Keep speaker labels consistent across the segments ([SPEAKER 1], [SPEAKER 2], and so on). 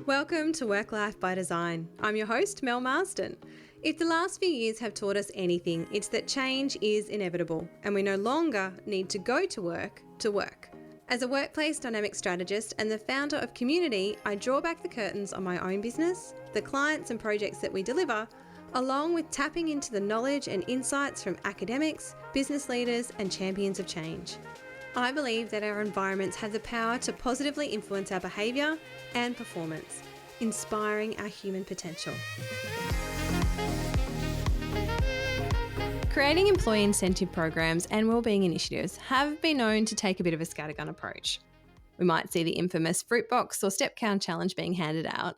[SPEAKER 1] Welcome to Work Life by Design. I'm your host, Mel Marsden. If the last few years have taught us anything, it's that change is inevitable and we no longer need to go to work to work. As a workplace dynamic strategist and the founder of Community, I draw back the curtains on my own business, the clients and projects that we deliver, along with tapping into the knowledge and insights from academics, business leaders and champions of change. I believe that our environments have the power to positively influence our behaviour and performance, inspiring our human potential. Creating employee incentive programs and wellbeing initiatives have been known to take a bit of a scattergun approach. We might see the infamous fruit box or step count challenge being handed out,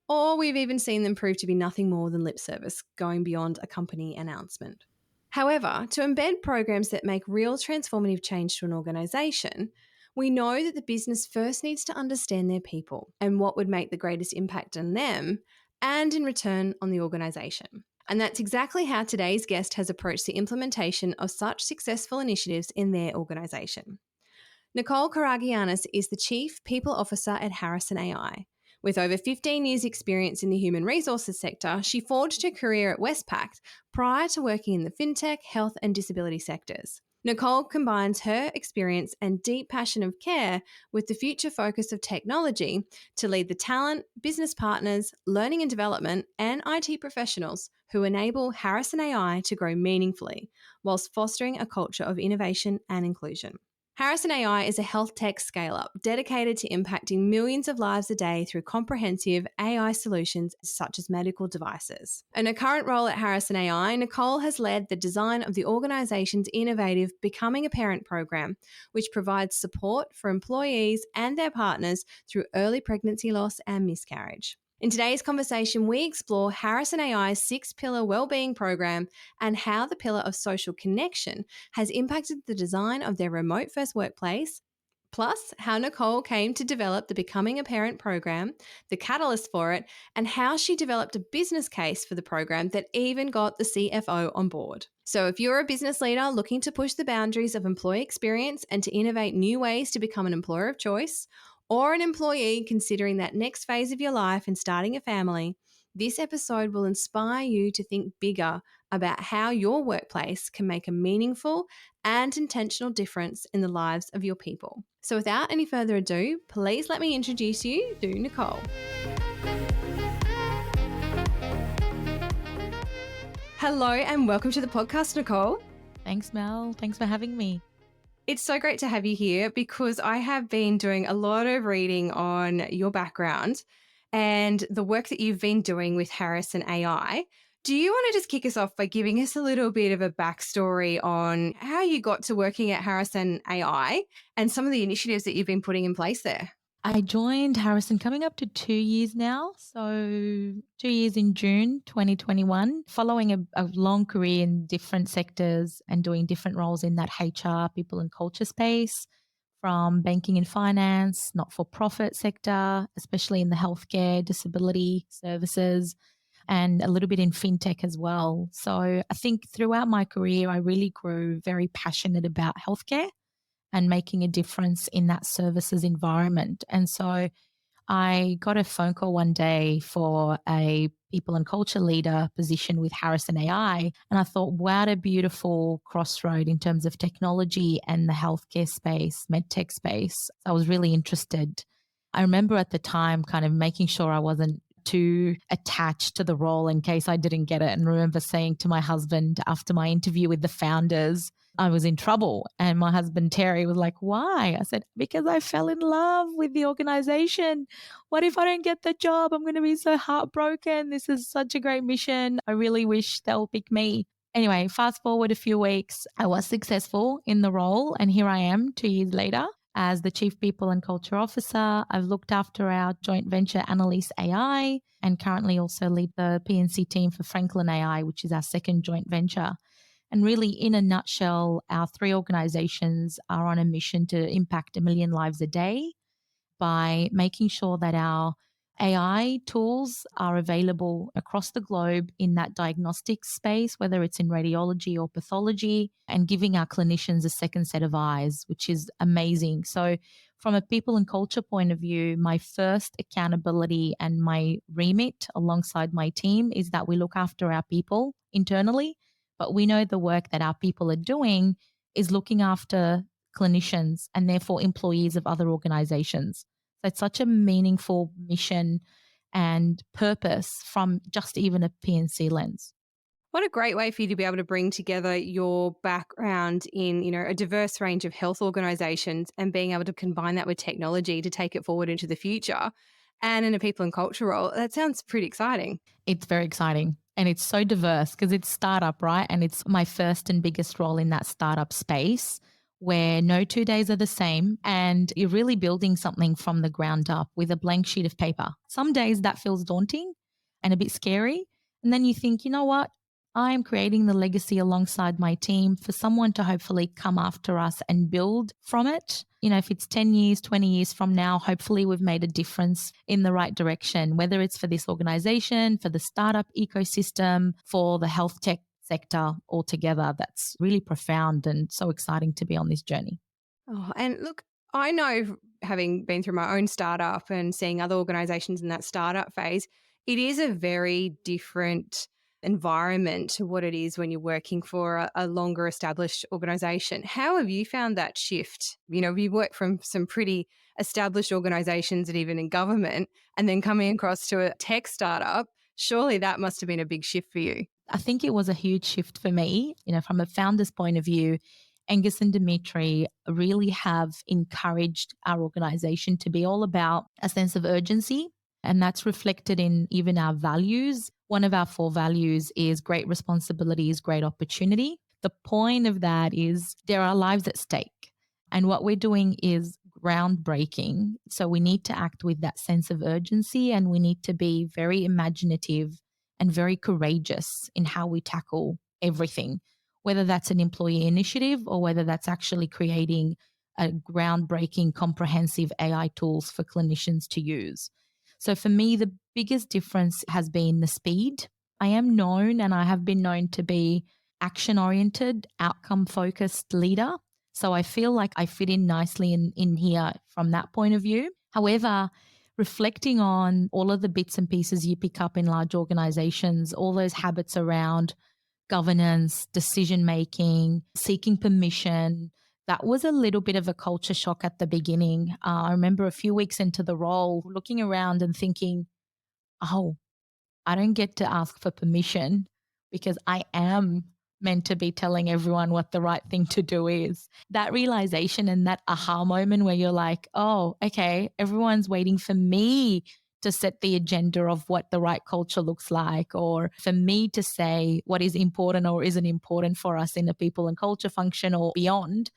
[SPEAKER 1] or we've even seen them prove to be nothing more than lip service, going beyond a company announcement. However, to embed programs that make real transformative change to an organisation, we know that the business first needs to understand their people and what would make the greatest impact on them and in return on the organisation. And that's exactly how today's guest has approached the implementation of such successful initiatives in their organisation. Nicole Karagiannis is the Chief People Officer at Harrison.ai. With over 15 years' experience in the human resources sector, she forged her career at Westpac prior to working in the fintech, health and disability sectors. Nicole combines her experience and deep passion of care with the future focus of technology to lead the talent, business partners, learning and development, and IT professionals who enable Harrison.ai to grow meaningfully whilst fostering a culture of innovation and inclusion. Harrison.ai is a health tech scale-up dedicated to impacting millions of lives a day through comprehensive AI solutions such as medical devices. In her current role at Harrison.ai, Nicole has led the design of the organisation's innovative Becoming a Parent program, which provides support for employees and their partners through early pregnancy loss and miscarriage. In today's conversation, we explore Harrison.ai's 6-pillar wellbeing program and how the pillar of social connection has impacted the design of their remote-first workplace, plus how Nicole came to develop the Becoming a Parent program, the catalyst for it, and how she developed a business case for the program that even got the CFO on board. So if you're a business leader looking to push the boundaries of employee experience and to innovate new ways to become an employer of choice, or an employee considering that next phase of your life and starting a family, this episode will inspire you to think bigger about how your workplace can make a meaningful and intentional difference in the lives of your people. So without any further ado, please let me introduce you to Nicole. Hello and welcome to the podcast, Nicole.
[SPEAKER 2] Thanks, Mel. Thanks for having me.
[SPEAKER 1] It's so great to have you here because I have been doing a lot of reading on your background and the work that you've been doing with Harrison.ai. Do you want to just kick us off by giving us a little bit of a backstory on how you got to working at Harrison.ai and some of the initiatives that you've been putting in place there?
[SPEAKER 2] I joined Harrison coming up to 2 years now. So 2 years in June 2021, following a long career in different sectors and doing different roles in that HR, people and culture space, from banking and finance, not-for-profit sector, especially in the healthcare, disability services, and a little bit in fintech as well. So I think throughout my career, I really grew very passionate about healthcare and making a difference in that services environment. And so I got a phone call one day for a people and culture leader position with Harrison.ai. And I thought, what a beautiful crossroad in terms of technology and the healthcare space, medtech space. I was really interested. I remember at the time kind of making sure I wasn't too attached to the role in case I didn't get it. And remember saying to my husband after my interview with the founders, I was in trouble. And my husband, Terry, was like, why? I said, because I fell in love with the organization. What if I don't get the job? I'm going to be so heartbroken. This is such a great mission. I really wish they'll pick me. Anyway, fast forward a few weeks, I was successful in the role. And here I am 2 years later as the Chief People and Culture Officer. I've looked after our joint venture Annalise AI and currently also lead the PNC team for Franklin AI, which is our second joint venture. And really, in a nutshell, our three organizations are on a mission to impact 1 million lives a day by making sure that our AI tools are available across the globe in that diagnostic space, whether it's in radiology or pathology, and giving our clinicians a second set of eyes, which is amazing. So, from a people and culture point of view, my first accountability and my remit alongside my team is that we look after our people internally, but we know the work that our people are doing is looking after clinicians and therefore employees of other organizations. So it's such a meaningful mission and purpose from just even a PNC lens.
[SPEAKER 1] What a great way for you to be able to bring together your background in, a diverse range of health organizations and being able to combine that with technology to take it forward into the future and in a people and culture role. That sounds pretty exciting.
[SPEAKER 2] It's very exciting. And it's so diverse because it's startup, right? And it's my first and biggest role in that startup space where no 2 days are the same and you're really building something from the ground up with a blank sheet of paper. Some days that feels daunting and a bit scary. And then you think, you know what? I am creating the legacy alongside my team for someone to hopefully come after us and build from it. If it's 10 years, 20 years from now, hopefully we've made a difference in the right direction, whether it's for this organization, for the startup ecosystem, for the health tech sector altogether. That's really profound and so exciting to be on this journey.
[SPEAKER 1] Oh, and look, I know, having been through my own startup and seeing other organizations in that startup phase, it is a very different environment to what it is when you're working for a longer established organization. How have you found that shift? You work from some pretty established organizations and even in government, and then coming across to a tech startup. Surely that must have been a big shift for you.
[SPEAKER 2] I think it was a huge shift for me. From a founder's point of view, Angus and Dimitri really have encouraged our organization to be all about a sense of urgency. And that's reflected in even our values. One of our 4 values is great responsibility is great opportunity. The point of that is there are lives at stake. And what we're doing is groundbreaking. So we need to act with that sense of urgency and we need to be very imaginative and very courageous in how we tackle everything, whether that's an employee initiative or whether that's actually creating a groundbreaking, comprehensive AI tools for clinicians to use. So for me, the biggest difference has been the speed. I am known and I have been known to be action-oriented, outcome-focused leader. So I feel like I fit in nicely in here from that point of view. However, reflecting on all of the bits and pieces you pick up in large organizations, all those habits around governance, decision-making, seeking permission, that was a little bit of a culture shock at the beginning. I remember a few weeks into the role, looking around and thinking, oh, I don't get to ask for permission because I am meant to be telling everyone what the right thing to do is. That realization and that aha moment where you're like, oh, okay, everyone's waiting for me to set the agenda of what the right culture looks like, or for me to say what is important or isn't important for us in a people and culture function or beyond.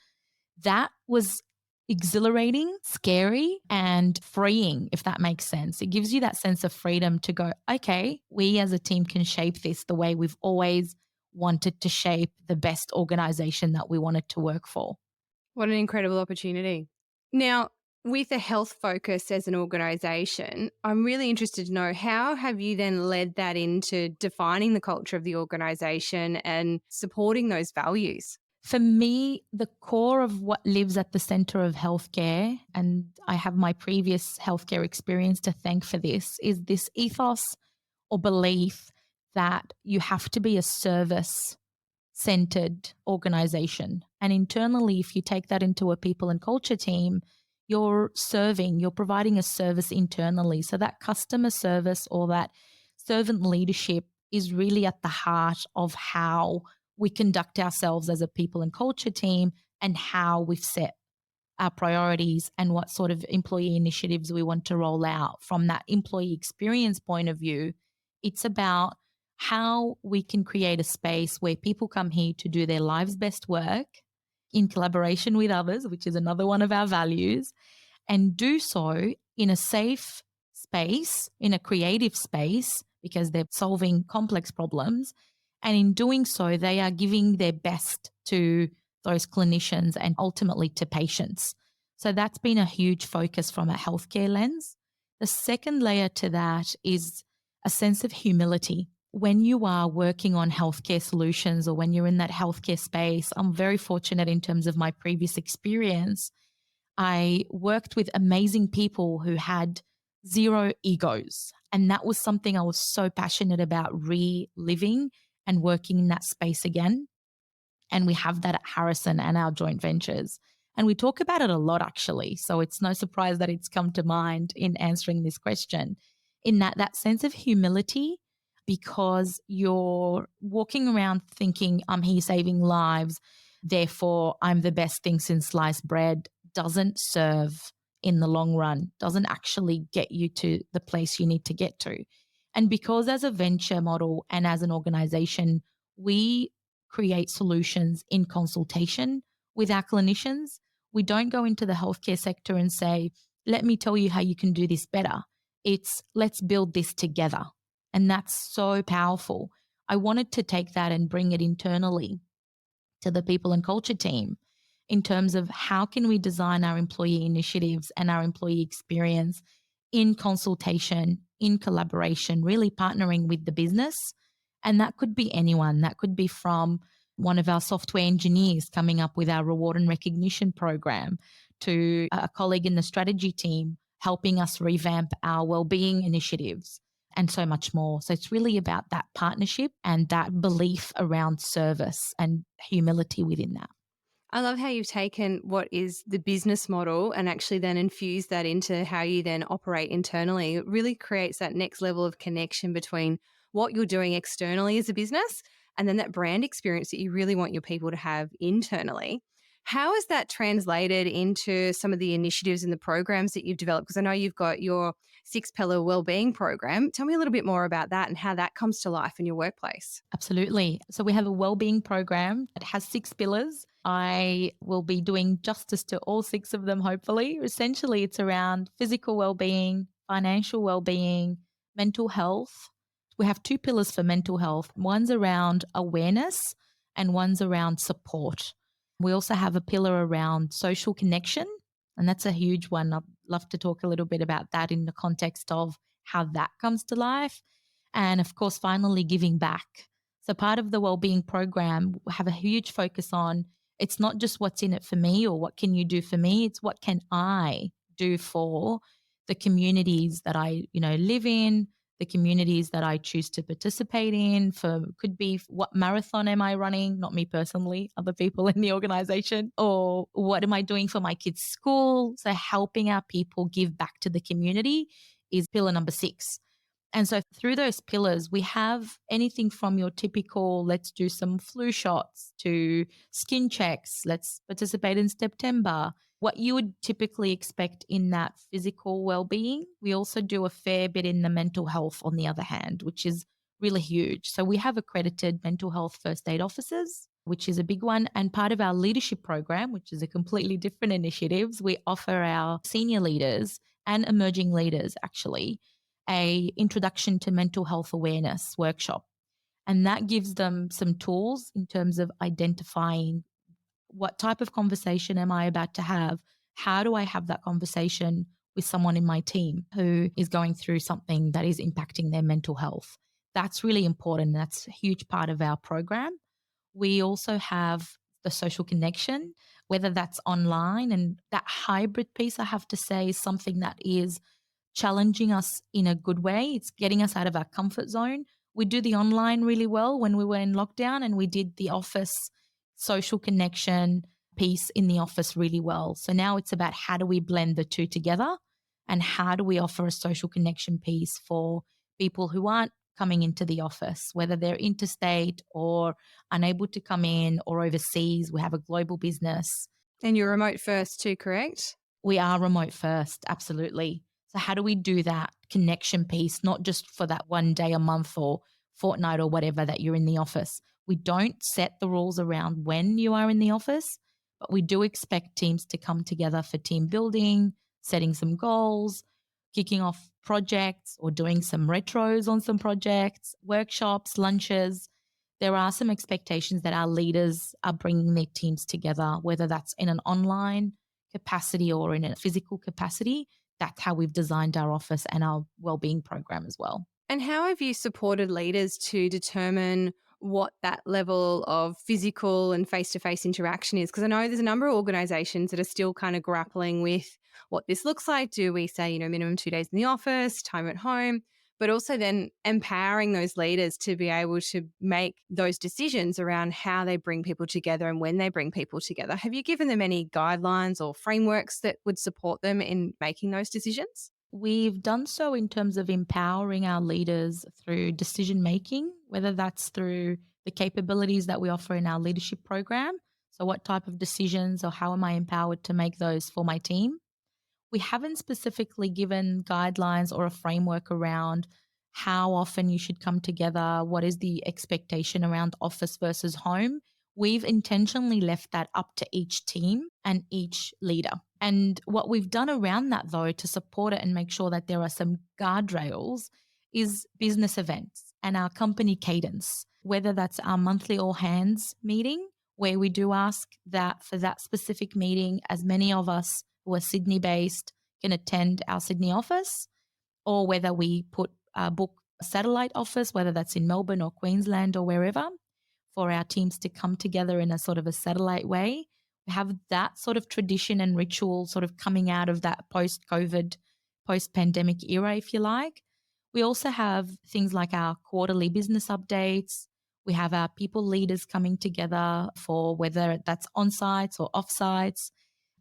[SPEAKER 2] That was exhilarating, scary, and freeing, if that makes sense. It gives you that sense of freedom to go, okay, we as a team can shape this the way we've always wanted to shape the best organization that we wanted to work for.
[SPEAKER 1] What an incredible opportunity. Now, with a health focus as an organization, I'm really interested to know, how have you then led that into defining the culture of the organization and supporting those values?
[SPEAKER 2] For me, the core of what lives at the center of healthcare, and I have my previous healthcare experience to thank for this, is this ethos or belief that you have to be a service-centered organization. And internally, if you take that into a people and culture team, you're providing a service internally. So that customer service or that servant leadership is really at the heart of how we conduct ourselves as a people and culture team and how we've set our priorities and what sort of employee initiatives we want to roll out. From that employee experience point of view, it's about how we can create a space where people come here to do their lives' best work in collaboration with others, which is another one of our values, and do so in a safe space, in a creative space, because they're solving complex problems. And in doing so, they are giving their best to those clinicians and ultimately to patients. So that's been a huge focus from a healthcare lens. The second layer to that is a sense of humility. When you are working on healthcare solutions or when you're in that healthcare space, I'm very fortunate in terms of my previous experience. I worked with amazing people who had zero egos. And that was something I was so passionate about reliving and working in that space again. And we have that at Harrison and our joint ventures. And we talk about it a lot, actually. So it's no surprise that it's come to mind in answering this question. In that sense of humility, because you're walking around thinking, I'm here saving lives, therefore I'm the best thing since sliced bread, doesn't serve in the long run, doesn't actually get you to the place you need to get to. And because as a venture model and as an organization, we create solutions in consultation with our clinicians. We don't go into the healthcare sector and say, let me tell you how you can do this better. It's let's build this together. And that's so powerful. I wanted to take that and bring it internally to the people and culture team in terms of how can we design our employee initiatives and our employee experience in consultation, in collaboration, really partnering with the business. And that could be anyone. That could be from one of our software engineers coming up with our reward and recognition program to a colleague in the strategy team helping us revamp our wellbeing initiatives and so much more. So it's really about that partnership and that belief around service and humility within that.
[SPEAKER 1] I love how you've taken what is the business model and actually then infused that into how you then operate internally. It really creates that next level of connection between what you're doing externally as a business and then that brand experience that you really want your people to have internally. How has that translated into some of the initiatives and the programs that you've developed? Because I know you've got your 6-pillar wellbeing program. Tell me a little bit more about that and how that comes to life in your workplace.
[SPEAKER 2] Absolutely. So we have a wellbeing program that has 6 pillars. I will be doing justice to all 6 of them, hopefully. Essentially, it's around physical wellbeing, financial wellbeing, mental health. We have 2 pillars for mental health. One's around awareness and one's around support. We also have a pillar around social connection, and that's a huge one. I'd love to talk a little bit about that in the context of how that comes to life. And of course, finally, giving back. So part of the wellbeing program have a huge focus on it's not just what's in it for me or what can you do for me, it's what can I do for the communities that I, live in, the communities that I choose to participate in. For could be what marathon am I running, not me personally, other people in the organization, or what am I doing for my kids' school? So helping our people give back to the community is pillar number 6. And so through those pillars, we have anything from your typical, let's do some flu shots to skin checks, let's participate in September, what you would typically expect in that physical well-being. We also do a fair bit in the mental health on the other hand, which is really huge. So we have accredited mental health first aid officers, which is a big one. And part of our leadership program, which is a completely different initiative, we offer our senior leaders and emerging leaders actually a introduction to mental health awareness workshop. And that gives them some tools in terms of identifying what type of conversation am I about to have? How do I have that conversation with someone in my team who is going through something that is impacting their mental health? That's really important. That's a huge part of our program. We also have the social connection, whether that's online, and that hybrid piece, I have to say, is something that is challenging us in a good way. It's getting us out of our comfort zone. We do the online really well when we were in lockdown, and we did the office social connection piece in the office really well. So now it's about how do we blend the two together and how do we offer a social connection piece for people who aren't coming into the office, whether they're interstate or unable to come in or overseas. We have a global business.
[SPEAKER 1] And you're remote first too, correct?
[SPEAKER 2] We are remote first, absolutely. So how do we do that connection piece, not just for that one day a month or fortnight or whatever that you're in the office? We don't set the rules around when you are in the office, but we do expect teams to come together for team building, setting some goals, kicking off projects or doing some retros on some projects, workshops, lunches. There are some expectations that our leaders are bringing their teams together, whether that's in an online capacity or in a physical capacity. that's how we've designed our office and our wellbeing program as well.
[SPEAKER 1] And how have you supported leaders to determine what that level of physical and face to face interaction is? Because I know there's a number of organizations that are still kind of grappling with what this looks like. Do we say, minimum 2 days in the office, time at home? But also then empowering those leaders to be able to make those decisions around how they bring people together and when they bring people together. Have you given them any guidelines or frameworks that would support them in making those decisions?
[SPEAKER 2] We've done so in terms of empowering our leaders through decision making, whether that's through the capabilities that we offer in our leadership program. So, what type of decisions or how am I empowered to make those for my team? We haven't specifically given guidelines or a framework around how often you should come together, what is the expectation around office versus home. We've intentionally left that up to each team and each leader. And what we've done around that, though, to support it and make sure that there are some guardrails is business events and our company cadence, whether that's our monthly all hands meeting, where we do ask that for that specific meeting, as many of us who are Sydney based can attend our Sydney office, or whether we book a satellite office, whether that's in Melbourne or Queensland or wherever, for our teams to come together in a sort of a satellite way. We have that sort of tradition and ritual sort of coming out of that post-COVID, post-pandemic era, if you like. We also have things like our quarterly business updates. We have our people leaders coming together for whether that's on sites or off sites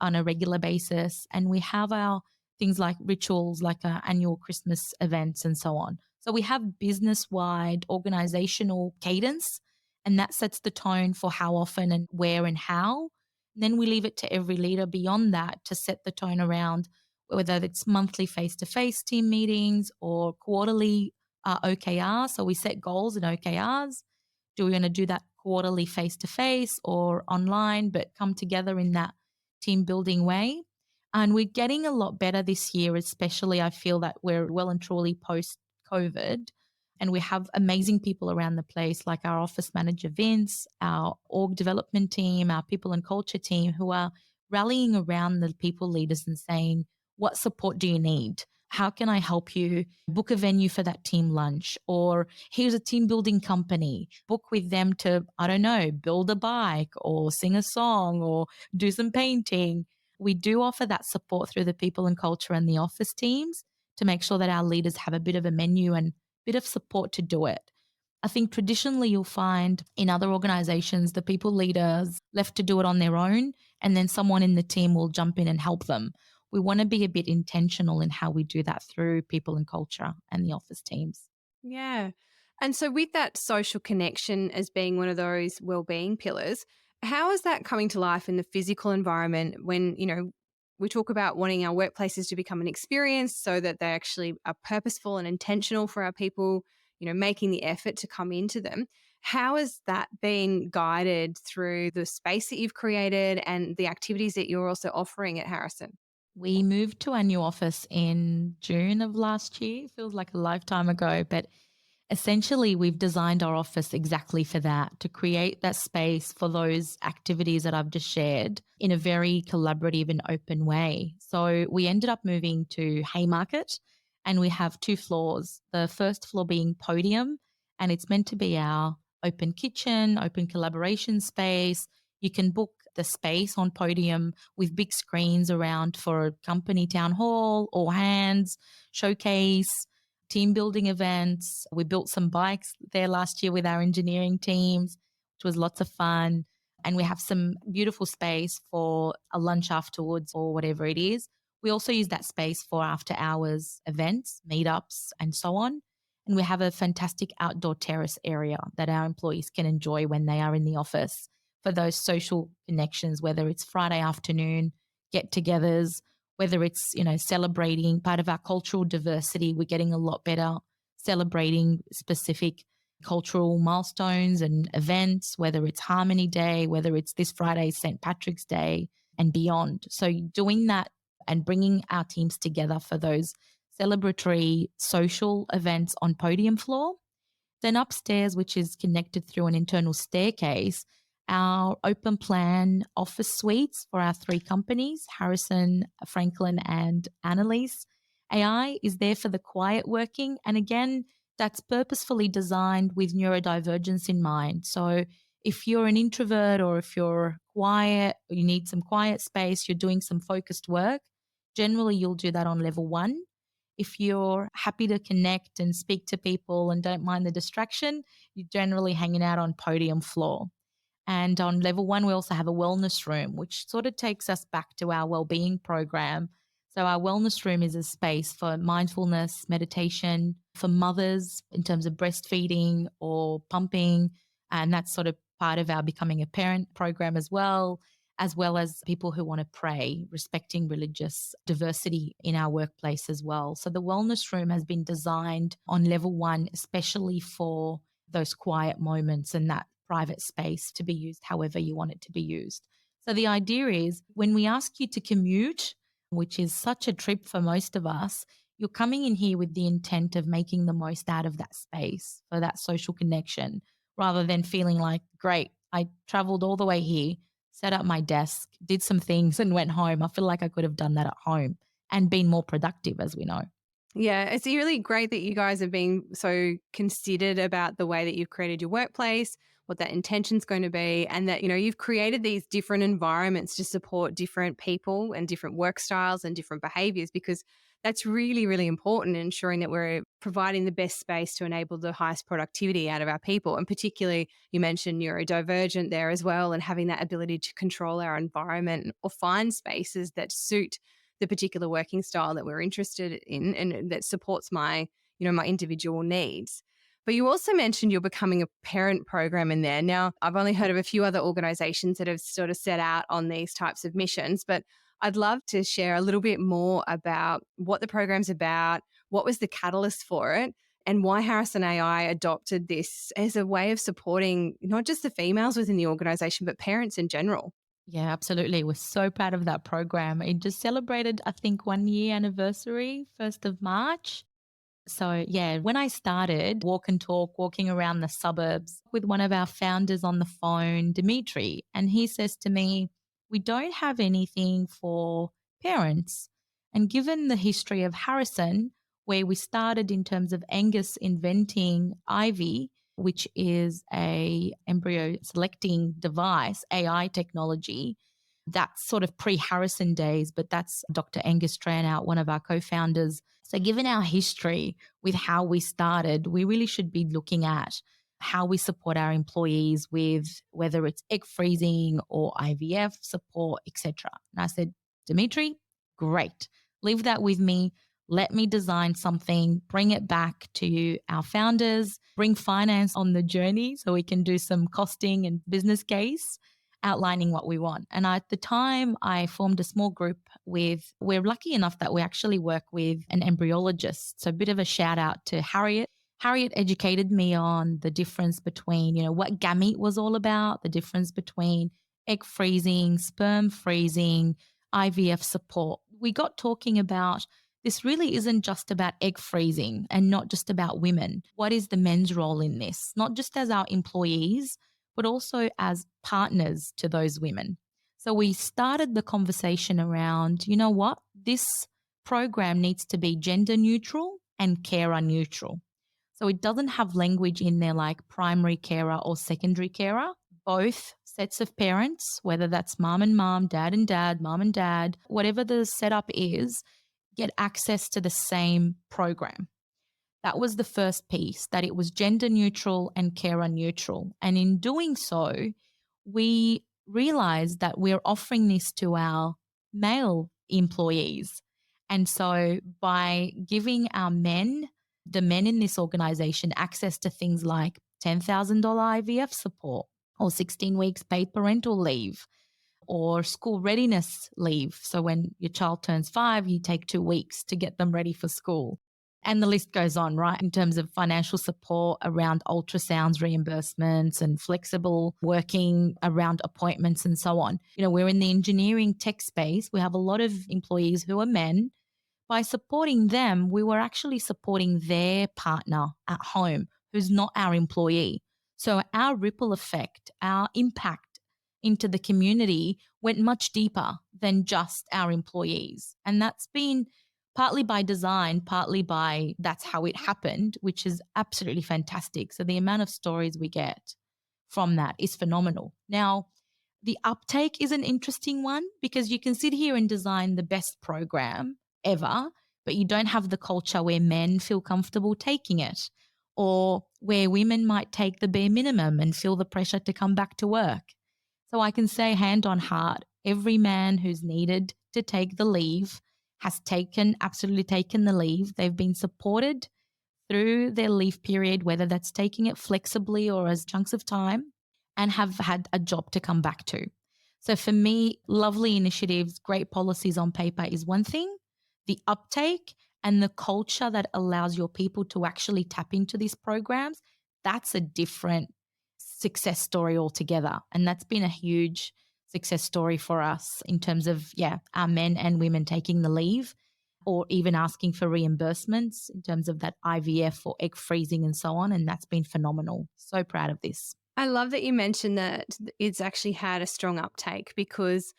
[SPEAKER 2] on a regular basis. And we have our things like rituals, like our annual Christmas events and so on. So we have business wide organizational cadence, and that sets the tone for how often and where and how. And then we leave it to every leader beyond that to set the tone around whether it's monthly face to face team meetings or quarterly OKRs. So we set goals and OKRs. Do we want to do that quarterly face to face or online, but come together in that team building way? And we're getting a lot better this year, especially I feel that we're well and truly post COVID. And we have amazing people around the place, like our office manager, Vince, our org development team, our people and culture team, who are rallying around the people leaders and saying, what support do you need? How can I help you book a venue for that team lunch? Or here's a team building company. Book with them to, I don't know, build a bike or sing a song or do some painting. We do offer that support through the people and culture and the office teams to make sure that our leaders have a bit of a menu and bit of support to do it. I think traditionally you'll find in other organizations, the people leaders left to do it on their own, and then someone in the team will jump in and help them. We want to be a bit intentional in how we do that through people and culture and the office teams.
[SPEAKER 1] Yeah. And so with that social connection as being one of those well-being pillars, how is that coming to life in the physical environment when, we talk about wanting our workplaces to become an experience so that they actually are purposeful and intentional for our people, making the effort to come into them. How has that been guided through the space that you've created and the activities that you're also offering at Harrison?
[SPEAKER 2] We moved to our new office in June of last year. Feels like a lifetime ago, but essentially we've designed our office exactly for that, to create that space for those activities that I've just shared in a very collaborative and open way. So we ended up moving to Haymarket, and we have 2 floors. The first floor being podium, and it's meant to be our open kitchen, open collaboration space. You can book the space on podium with big screens around for a company town hall, all hands, showcase, team building events. We built some bikes there last year with our engineering teams, which was lots of fun. And we have some beautiful space for a lunch afterwards or whatever it is. We also use that space for after hours events, meetups, and so on. And we have a fantastic outdoor terrace area that our employees can enjoy when they are in the office for those social connections, whether it's Friday afternoon get-togethers, whether it's, celebrating part of our cultural diversity. We're getting a lot better celebrating specific cultural milestones and events, whether it's Harmony Day, whether it's this Friday, St. Patrick's Day, and beyond. So doing that and bringing our teams together for those celebratory social events on podium floor. Then upstairs, which is connected through an internal staircase, our open plan office suites for our 3 companies, Harrison, Franklin, and Annalise AI, is there for the quiet working. And again, that's purposefully designed with neurodivergence in mind. So if you're an introvert or if you're quiet, you need some quiet space, you're doing some focused work, generally you'll do that on level 1. If you're happy to connect and speak to people and don't mind the distraction, you're generally hanging out on podium floor. And on level 1, we also have a wellness room, which sort of takes us back to our wellbeing program. So our wellness room is a space for mindfulness, meditation, for mothers in terms of breastfeeding or pumping. And that's sort of part of our Becoming a Parent program as well as people who want to pray, respecting religious diversity in our workplace as well. So the wellness room has been designed on level 1, especially for those quiet moments and that private space to be used however you want it to be used. So the idea is when we ask you to commute, which is such a trip for most of us, you're coming in here with the intent of making the most out of that space for that social connection, rather than feeling like, great, I traveled all the way here, set up my desk, did some things and went home. I feel like I could have done that at home and been more productive, as we know.
[SPEAKER 1] Yeah, it's really great that you guys have been so considered about the way that you've created your workplace, what that intention's going to be, and that, you've created these different environments to support different people and different work styles and different behaviors, because that's really, really important in ensuring that we're providing the best space to enable the highest productivity out of our people. And particularly, you mentioned neurodivergent there as well, and having that ability to control our environment or find spaces that suit the particular working style that we're interested in and that supports my, my individual needs. But you also mentioned you're Becoming a Parent program in there. Now, I've only heard of a few other organizations that have sort of set out on these types of missions, but I'd love to share a little bit more about what the program's about, what was the catalyst for it, and why Harrison.ai adopted this as a way of supporting not just the females within the organization, but parents in general.
[SPEAKER 2] Yeah, absolutely. We're so proud of that program. It just celebrated, I think, 1 year anniversary, 1st of March. So, yeah, when I started Walk and Talk, walking around the suburbs with one of our founders on the phone, Dimitri, and he says to me, we don't have anything for parents. And given the history of Harrison, where we started in terms of Angus inventing Ivy, which is a embryo selecting device, AI technology, that's sort of pre-Harrison days, but that's Dr. Angus Tranout, one of our co-founders. So given our history with how we started, we really should be looking at how we support our employees with whether it's egg freezing or IVF support, etc. And I said, Dimitri, great. Leave that with me. Let me design something, bring it back to our founders, bring finance on the journey so we can do some costing and business case outlining what we want. And at the time, I formed a small group we're lucky enough that we actually work with an embryologist. So a bit of a shout out to Harriet. Harriet educated me on the difference between, what gamete was all about, the difference between egg freezing, sperm freezing, IVF support. We got talking about this really isn't just about egg freezing and not just about women. What is the men's role in this? Not just as our employees, but also as partners to those women. So we started the conversation around, you know what? This program needs to be gender neutral and carer neutral. So it doesn't have language in there like primary carer or secondary carer. Both sets of parents, whether that's mom and mom, dad and dad, mom and dad, whatever the setup is, get access to the same program. That was the first piece, that it was gender neutral and carer neutral. And in doing so, we realized that we're offering this to our male employees. And so by giving the men in this organization, access to things like $10,000 IVF support or 16 weeks paid parental leave, or school readiness leave. So when your child turns 5, you take 2 weeks to get them ready for school. And the list goes on, right? In terms of financial support around ultrasounds, reimbursements, and flexible working around appointments and so on. We're in the engineering tech space. We have a lot of employees who are men. By supporting them, we were actually supporting their partner at home who's not our employee. So our ripple effect, our impact into the community went much deeper than just our employees. And that's been partly by design, partly by that's how it happened, which is absolutely fantastic. So the amount of stories we get from that is phenomenal. Now, the uptake is an interesting one because you can sit here and design the best program ever, but you don't have the culture where men feel comfortable taking it, or where women might take the bare minimum and feel the pressure to come back to work. So I can say hand on heart, every man who's needed to take the leave has absolutely taken the leave. They've been supported through their leave period, whether that's taking it flexibly or as chunks of time, and have had a job to come back to. So for me, lovely initiatives, great policies on paper is one thing. The uptake and the culture that allows your people to actually tap into these programs, that's a different success story altogether. And that's been a huge success story for us in terms of, our men and women taking the leave, or even asking for reimbursements in terms of that IVF or egg freezing and so on. And that's been phenomenal. So proud of this.
[SPEAKER 1] I love that you mentioned that it's actually had a strong uptake, because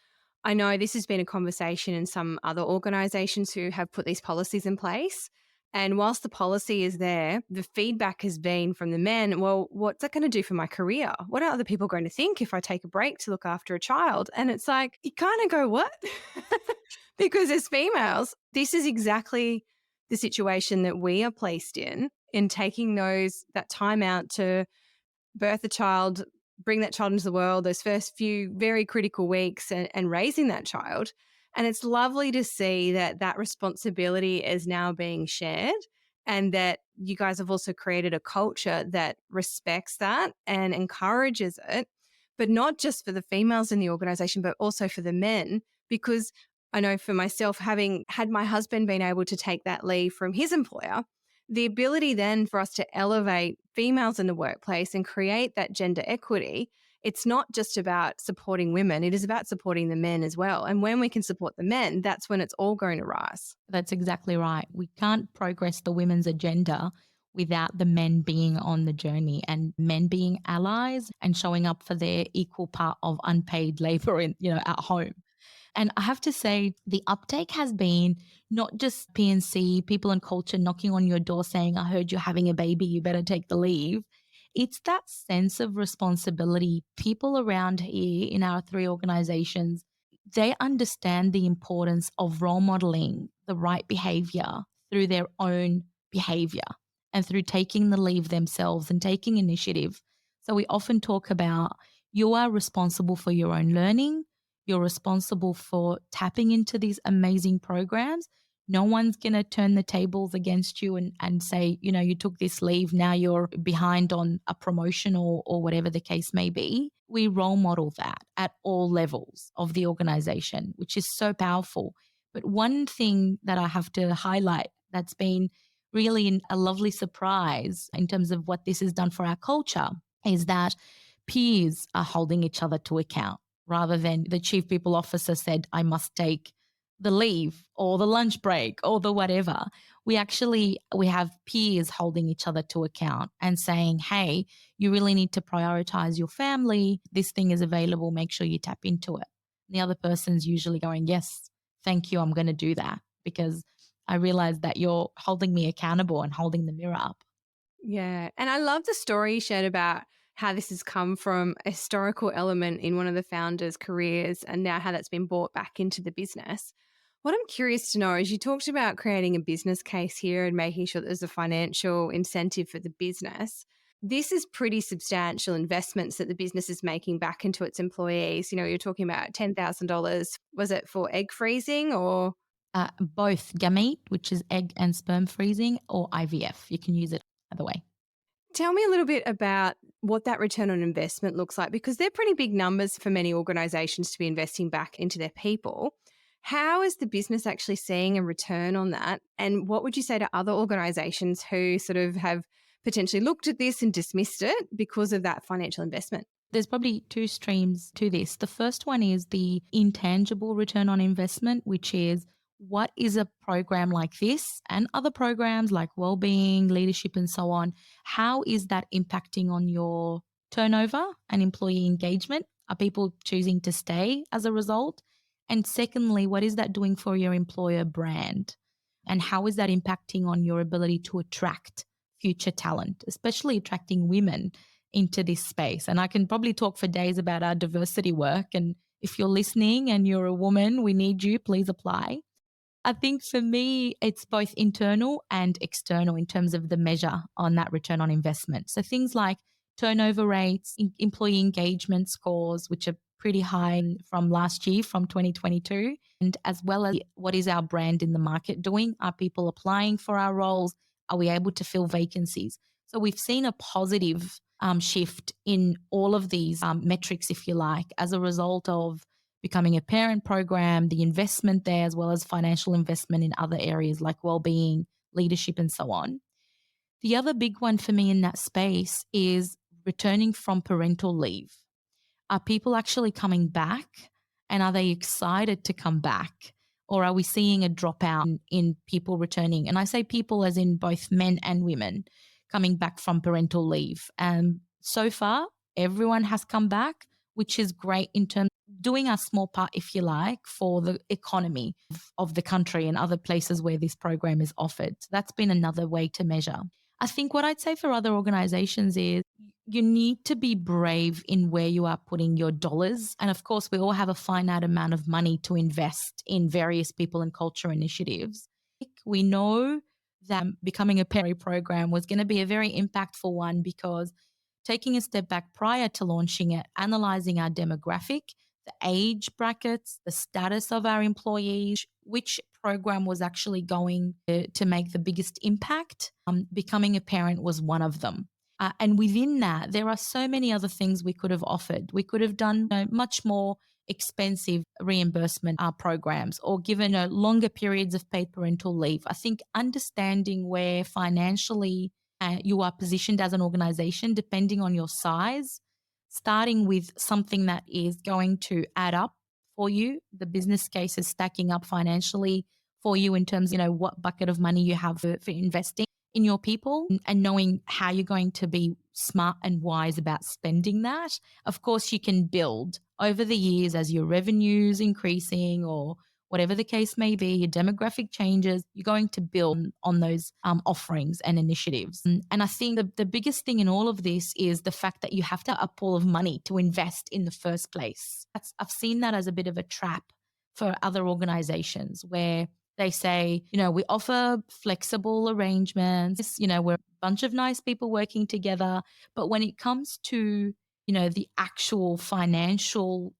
[SPEAKER 1] I know this has been a conversation in some other organisations who have put these policies in place. And whilst the policy is there, the feedback has been from the men, well, what's that going to do for my career? What are other people going to think if I take a break to look after a child? And it's like, you kind of go, what? Because as females, this is exactly the situation that we are placed in taking that time out to birth a child, bring that child into the world, those first few very critical weeks, and raising that child. And it's lovely to see that responsibility is now being shared, and that you guys have also created a culture that respects that and encourages it, but not just for the females in the organization, but also for the men. Because I know for myself, having had my husband been able to take that leave from his employer, the ability then for us to elevate females in the workplace and create that gender equity, it's not just about supporting women, it is about supporting the men as well. And when we can support the men, that's when it's all going to rise.
[SPEAKER 2] That's exactly right. We can't progress the women's agenda without the men being on the journey, and men being allies and showing up for their equal part of unpaid labor at home. And I have to say, the uptake has been not just PNC, people in culture knocking on your door saying, I heard you're having a baby, you better take the leave. It's that sense of responsibility. People around here in our 3 organizations, they understand the importance of role modeling the right behavior through their own behavior and through taking the leave themselves and taking initiative. So we often talk about, you are responsible for your own learning. You're responsible for tapping into these amazing programs. No one's going to turn the tables against you and say, you took this leave, now you're behind on a promotion or whatever the case may be. We role model that at all levels of the organization, which is so powerful. But one thing that I have to highlight that's been really a lovely surprise in terms of what this has done for our culture is that peers are holding each other to account. Rather than the chief people officer said, I must take the leave or the lunch break or the whatever. We have peers holding each other to account and saying, hey, you really need to prioritize your family. This thing is available. Make sure you tap into it. And the other person's usually going, yes, thank you. I'm going to do that because I realize that you're holding me accountable and holding the mirror up.
[SPEAKER 1] Yeah. And I love the story you shared about how this has come from a historical element in one of the founders' careers and now how that's been brought back into the business. What I'm curious to know is, you talked about creating a business case here and making sure that there's a financial incentive for the business. This is pretty substantial investments that the business is making back into its employees. You're talking about $10,000. Was it for egg freezing or?
[SPEAKER 2] Both gamete, which is egg and sperm freezing, or IVF. You can use it either way.
[SPEAKER 1] Tell me a little bit about what that return on investment looks like, because they're pretty big numbers for many organisations to be investing back into their people. How is the business actually seeing a return on that? And what would you say to other organisations who sort of have potentially looked at this and dismissed it because of that financial investment?
[SPEAKER 2] There's probably 2 streams to this. The first one is the intangible return on investment, which is, what is a program like this and other programs like wellbeing, leadership, and so on? How is that impacting on your turnover and employee engagement? Are people choosing to stay as a result? And secondly, what is that doing for your employer brand? And how is that impacting on your ability to attract future talent, especially attracting women into this space? And I can probably talk for days about our diversity work. And if you're listening and you're a woman, we need you, please apply. I think for me, it's both internal and external in terms of the measure on that return on investment. So things like turnover rates, employee engagement scores, which are pretty high from last year, from 2022, and as well as what is our brand in the market doing? Are people applying for our roles? Are we able to fill vacancies? So we've seen a positive shift in all of these metrics, if you like, as a result of becoming a parent program, the investment there, as well as financial investment in other areas like well-being, leadership, and so on. The other big one for me in that space is returning from parental leave. Are people actually coming back, and are they excited to come back? Or are we seeing a dropout in people returning? And I say people as in both men and women coming back from parental leave. And so far, everyone has come back, which is great in terms of doing a small part, if you like, for the economy of the country and other places where this program is offered. So that's been another way to measure. I think what I'd say for other organizations is you need to be brave in where you are putting your dollars. And of course, we all have a finite amount of money to invest in various people and culture initiatives. We know that becoming a parent program was going to be a very impactful one because taking a step back prior to launching it, analyzing our demographic, the age brackets, the status of our employees, which program was actually going to make the biggest impact. Becoming a parent was one of them. And within that, there are so many other things we could have offered. We could have done much more expensive reimbursement programs or given longer periods of paid parental leave. I think understanding where financially you are positioned as an organization, depending on your size, starting with something that is going to add up for you, the business case is stacking up financially for you in terms of what bucket of money you have for investing in your people and knowing how you're going to be smart and wise about spending that. Of course, you can build over the years as your revenues increasing or whatever the case may be, your demographic changes, you're going to build on those offerings and initiatives. And I think the biggest thing in all of this is the fact that you have to have a pool of money to invest in the first place. I've seen that as a bit of a trap for other organizations where they say, we offer flexible arrangements, we're a bunch of nice people working together. But when it comes to, the actual financial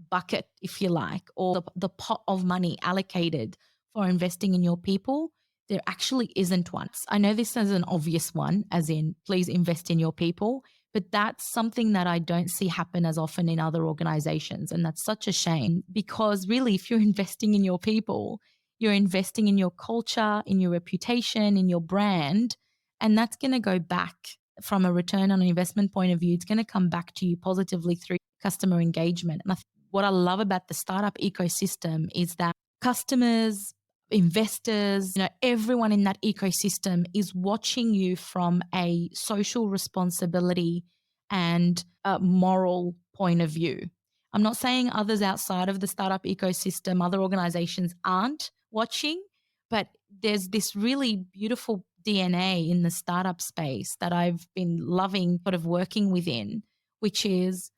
[SPEAKER 2] bucket, if you like, or the pot of money allocated for investing in your people, there actually isn't one. I know this is an obvious one, as in, please invest in your people, but that's something that I don't see happen as often in other organizations. And that's such a shame because really, if you're investing in your people, you're investing in your culture, in your reputation, in your brand, and that's going to go back from a return on investment point of view. It's going to come back to you positively through customer engagement. And what I love about the startup ecosystem is that customers, investors, everyone in that ecosystem is watching you from a social responsibility and a moral point of view. I'm not saying others outside of the startup ecosystem, other organizations aren't watching, but there's this really beautiful DNA in the startup space that I've been loving sort of working within, which is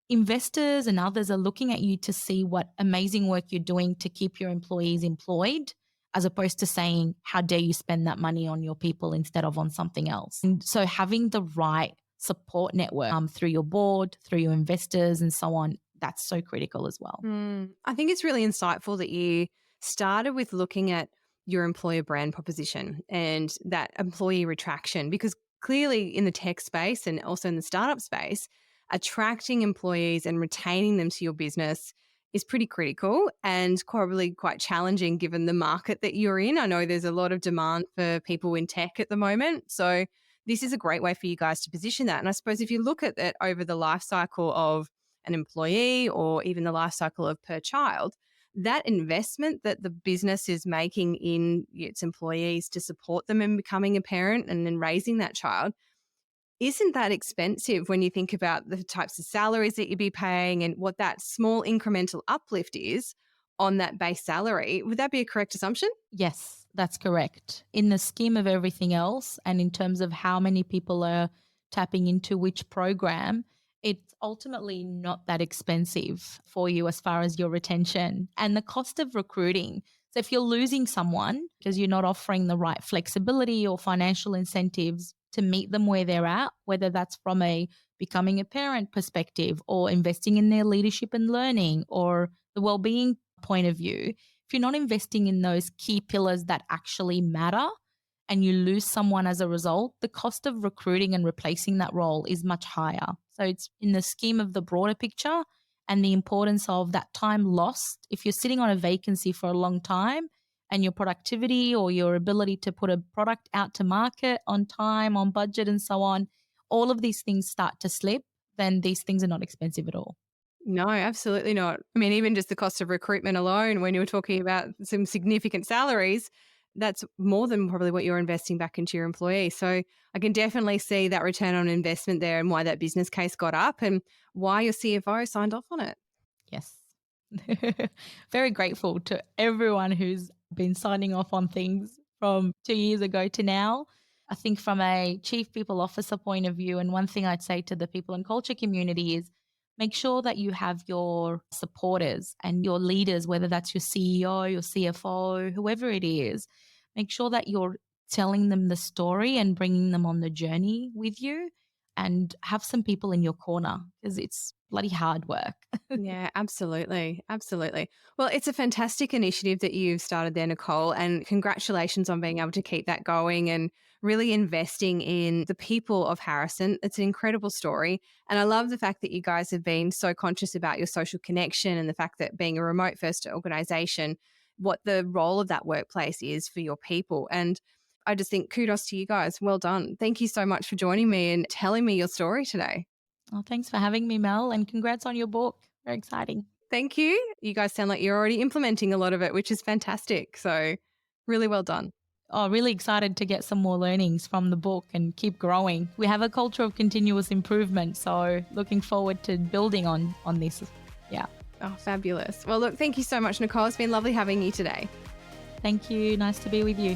[SPEAKER 2] investors and others are looking at you to see what amazing work you're doing to keep your employees employed, as opposed to saying, how dare you spend that money on your people instead of on something else. And so having the right support network through your board, through your investors and so on, that's so critical as well.
[SPEAKER 1] I think it's really insightful that you started with looking at your employer brand proposition and that employee retraction, because clearly in the tech space and also in the startup space, attracting employees and retaining them to your business is pretty critical and probably quite challenging given the market that you're in. I know there's a lot of demand for people in tech at the moment. So this is a great way for you guys to position that. And I suppose if you look at it over the life cycle of an employee or even the life cycle of per child, that investment that the business is making in its employees to support them in becoming a parent and then raising that child Isn't that expensive when you think about the types of salaries that you'd be paying and what that small incremental uplift is on that base salary? Would that be a correct assumption?
[SPEAKER 2] Yes, that's correct. In the scheme of everything else, and in terms of how many people are tapping into which program, it's ultimately not that expensive for you as far as your retention and the cost of recruiting. So, if you're losing someone because you're not offering the right flexibility or financial incentives to meet them where they're at, whether that's from a becoming a parent perspective or investing in their leadership and learning or the well-being point of view, if you're not investing in those key pillars that actually matter and you lose someone as a result, the cost of recruiting and replacing that role is much higher. So it's in the scheme of the broader picture and the importance of that time lost. If you're sitting on a vacancy for a long time and your productivity or your ability to put a product out to market on time, on budget, and so on, all of these things start to slip, then these things are not expensive at all.
[SPEAKER 1] No, absolutely not. I mean, even just the cost of recruitment alone, when you were talking about some significant salaries, that's more than probably what you're investing back into your employee. So I can definitely see that return on investment there and why that business case got up and why your CFO signed off on it.
[SPEAKER 2] Yes. Very grateful to everyone who's been signing off on things from 2 years ago to now. I think from a chief people officer point of view, and one thing I'd say to the people and culture community is make sure that you have your supporters and your leaders, whether that's your CEO, your CFO, whoever it is, make sure that you're telling them the story and bringing them on the journey with you and have some people in your corner because it's bloody hard work.
[SPEAKER 1] Yeah, absolutely. Absolutely. Well, it's a fantastic initiative that you've started there, Nicole, and congratulations on being able to keep that going and really investing in the people of Harrison. It's an incredible story. And I love the fact that you guys have been so conscious about your social connection and the fact that being a remote first organization, what the role of that workplace is for your people. And I just think kudos to you guys. Well done. Thank you so much for joining me and telling me your story today.
[SPEAKER 2] Oh, thanks for having me, Mel, and congrats on your book. Very exciting.
[SPEAKER 1] Thank you. You guys sound like you're already implementing a lot of it, which is fantastic. So, really well done.
[SPEAKER 2] Oh, really excited to get some more learnings from the book and keep growing. We have a culture of continuous improvement, so looking forward to building on this. Yeah.
[SPEAKER 1] Oh, fabulous. Well, look, thank you so much, Nicole. It's been lovely having you today.
[SPEAKER 2] Thank you. Nice to be with you.